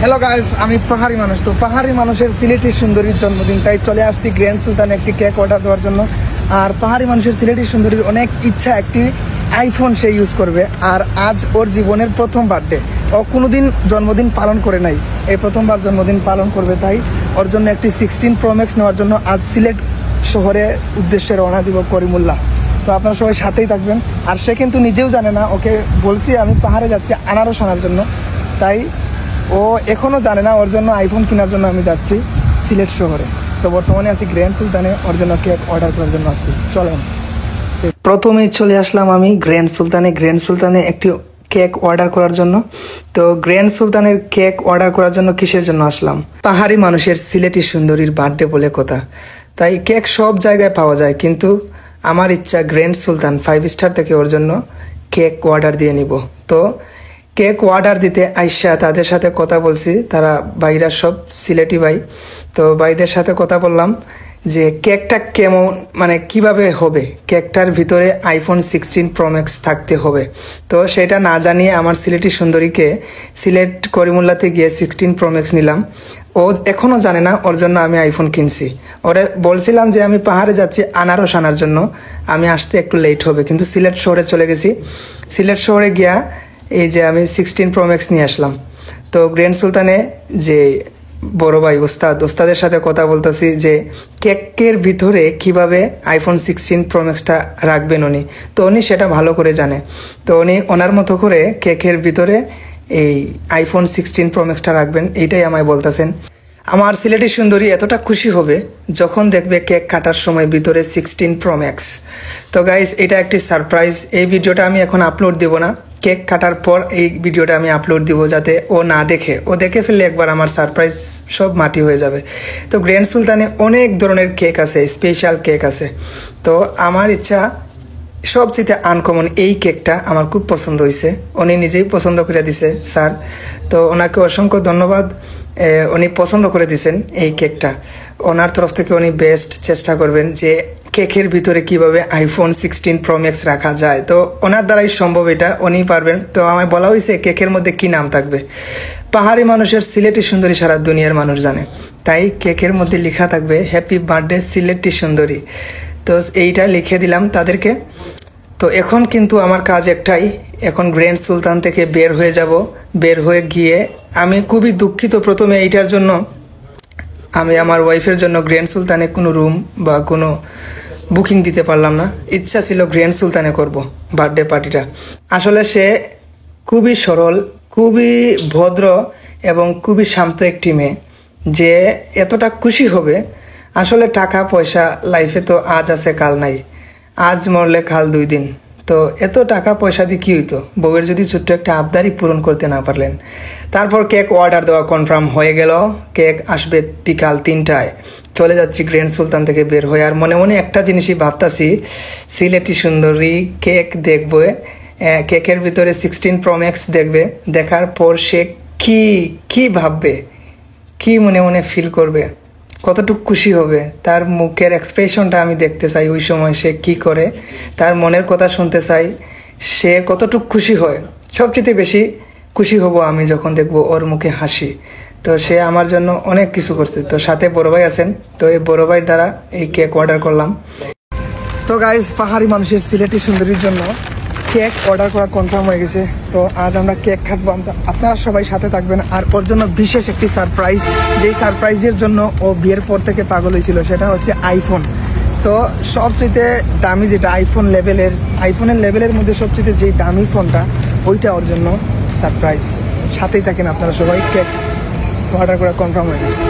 Hello guys, আমি পাহাড়ি মানুষ। তো পাহাড়ি মানুষের সিলেটি সুন্দরীর জন্মদিন, তাই চলে আসছি গ্র্যান্ড সুলতানে একটি কেক অর্ডার দেওয়ার জন্য। আর পাহাড়ি মানুষের সিলেটি সুন্দরীর অনেক ইচ্ছা একটি আইফোন সে ইউজ করবে। আর আজ ওর জীবনের প্রথম বার্থডে, ও কোনোদিন জন্মদিন পালন করে নাই, এই প্রথমবার জন্মদিন পালন করবে। তাই ওর জন্য একটি 16 Pro Max নেওয়ার জন্য আজ সিলেট শহরে উদ্দেশ্যে রওনা দিব করিমুল্লাহ। তো আপনারা সবাই সাথেই থাকবেন। আর সে কিন্তু নিজেও জানে না, ওকে বলছি আমি পাহাড়ে যাচ্ছি আনারস আনার জন্য, তাই ও এখনো জানে না ওর জন্য আইফোন কেনার জন্য আমি যাচ্ছি সিলেট শহরে। তো বর্তমানে আছি গ্র্যান্ড সুলতানে, ওর জন্য কেক অর্ডার করার জন্য আসছি। চলেন, প্রথমেই চলে আসলাম আমি গ্র্যান্ড সুলতানে একটি কেক অর্ডার করার জন্য। তো গ্র্যান্ড সুলতানের কেক অর্ডার করার জন্য কিসের জন্য আসলাম? পাহাড়ি মানুষের সিলেটি সুন্দরীর বার্থডে বলে কথা, তাই কেক সব জায়গায় পাওয়া যায়, কিন্তু আমার ইচ্ছা গ্র্যান্ড সুলতান 5 স্টার থেকে ওর জন্য কেক অর্ডার দিয়ে নিব। তো কেক অর্ডার দিতে আইসা তাদের সাথে কথা বলছি, তারা ভাইরা সব সিলেটি ভাই। তো ভাইদের সাথে কথা বললাম যে কেকটা কেমন, মানে কিভাবে হবে, কেকটার ভিতরে আইফোন 16 Pro Max থাকতে হবে। তো সেটা না জানিয়ে আমার সিলেটি সুন্দরীকে সিলেট করিমুল্লাতে গিয়ে 16 Pro Max নিলাম। ও এখনও জানে না ওর জন্য আমি আইফোন কিনছি। ওরে বলছিলাম যে আমি পাহাড়ে যাচ্ছি আনারস আনার জন্য, আমি আসতে একটু লেট হবে, কিন্তু সিলেট শহরে চলে গেছি। সিলেট শহরে গিয়া এই যে আমি 16 Pro Max নিয়ে আসলাম। তো গ্র্যান্ড সুলতানে যে বড় ভাই ওস্তাদের সাথে কথা বলতেছি যে কেকের ভিতরে কিভাবে আইফোন 16 Pro Maxটা রাখবেন উনি। তো উনি সেটা ভালো করে জানে, তো উনি ওনার মতো করে কেকের ভিতরে এই আইফোন 16 Pro Maxটা রাখবেন, এইটাই আমায় বলতেছেন। আমার সিলেটি সুন্দরী এতটা খুশি হবে যখন দেখবে কেক কাটার সময় ভিতরে 16 Pro Max। তো গাইস, এটা একটি সারপ্রাইজ। এই ভিডিওটা আমি এখন আপলোড দেব না, কেক কাটার পর এই ভিডিওটা আমি আপলোড দিব, যাতে ও না দেখে, ও দেখে ফেললে একবার আমার সারপ্রাইজ সব মাটি হয়ে যাবে। তো গ্র্যান্ড সুলতানে অনেক ধরনের কেক আছে, স্পেশাল কেক আছে। তো আমার ইচ্ছা সবচেয়ে আনকমন এই কেকটা আমার খুব পছন্দ হয়েছে, উনি নিজেই পছন্দ করে দিছে স্যার। তো ওনাকে অসংখ্য ধন্যবাদ, উনি পছন্দ করে দিয়েছেন এই কেকটা। ওনার তরফ থেকে উনি বেস্ট চেষ্টা করবেন যে কেকের ভিতরে কিভাবে আইফোন 16 Pro Max রাখা যায়। তো ওনার দ্বারাই সম্ভব, এটা উনি পারবেন। তো আমায় বলা হয়েছে কেকের মধ্যে কি নাম থাকবে। পাহাড়ি মানুষের সিলেটি সুন্দরী সারা দুনিয়ার মানুষ জানে, তাই কেকের মধ্যে লেখা থাকবে হ্যাপি বার্থডে সিলেটি সুন্দরী। তো এইটা লিখে দিলাম তাদেরকে। তো এখন কিন্তু আমার কাজ একটাই, এখন গ্র্যান্ড সুলতান থেকে বের হয়ে যাব। বের হয়ে গিয়ে আমি খুবই দুঃখিত প্রথমে এইটার জন্য, আমি আমার ওয়াইফের জন্য গ্র্যান্ড সুলতানে কোনো রুম বা কোনো বুকিং দিতে পারলাম না। ইচ্ছা ছিল গ্র্যান্ড সুলতানে করব বার্থডে পার্টিটা। আসলে সে খুবই সরল, খুবই ভদ্র এবং খুবই শান্ত একটি মেয়ে, যে এতটা খুশি হবে। আসলে টাকা পয়সা লাইফে তো আজ আছে কাল নাই, আজ মরলে কাল 2 দিন। তো এত টাকা পয়সা দিয়ে কী হইতো, বউয়ের যদি ছোট্ট একটা আবদারি পূরণ করতে না পারলেন। তারপর কেক অর্ডার দেওয়া কনফার্ম হয়ে গেল, কেক আসবে বিকাল 3টায়। চলে যাচ্ছি গ্র্যান্ড সুলতান থেকে বের হয়ে। আর মনে মনে একটা জিনিসই ভাবতাছি, সিলেটি সুন্দরী কেক দেখবে, কেকের ভিতরে 16 Pro Max দেখবে, দেখার পর সে কি ভাববে, কি মনে মনে ফিল করবে, কতটুকু খুশি হবে, তার মুখের এক্সপ্রেশনটা আমি দেখতে চাই। ওই সময় সে কি করে, তার মনের কথা শুনতে চাই, সে কতটুকু খুশি হয়। সবচেয়ে বেশি খুশি হব আমি যখন দেখব ওর মুখে হাসি। তো সে আমার জন্য অনেক কিছু করছে। তো সাথে বড় ভাই আছেন, তো এই বড় ভাই দ্বারা এই কেক অর্ডার করলাম। তো গাইস, পাহাড়ি মানুষের সিলেটি সুন্দরীর জন্য কেক অর্ডার করা কনফার্ম হয়ে গেছে। তো আজ আমরা কেক কাটবো, আপনারা সবাই সাথে থাকবেন। আর ওর জন্য বিশেষ একটি সারপ্রাইজ, যেই সারপ্রাইজের জন্য ও বিয়ের পর থেকে পাগল হয়েছিল, সেটা হচ্ছে আইফোন। তো সবচেয়ে দামি যেটা আইফোনের লেভেলের মধ্যে সবচেয়ে যেই দামি ফোনটা, ওইটা ওর জন্য সারপ্রাইজ। সাথেই থাকেন আপনারা সবাই, কেক অর্ডার করা কনফার্ম হয়ে গেছে।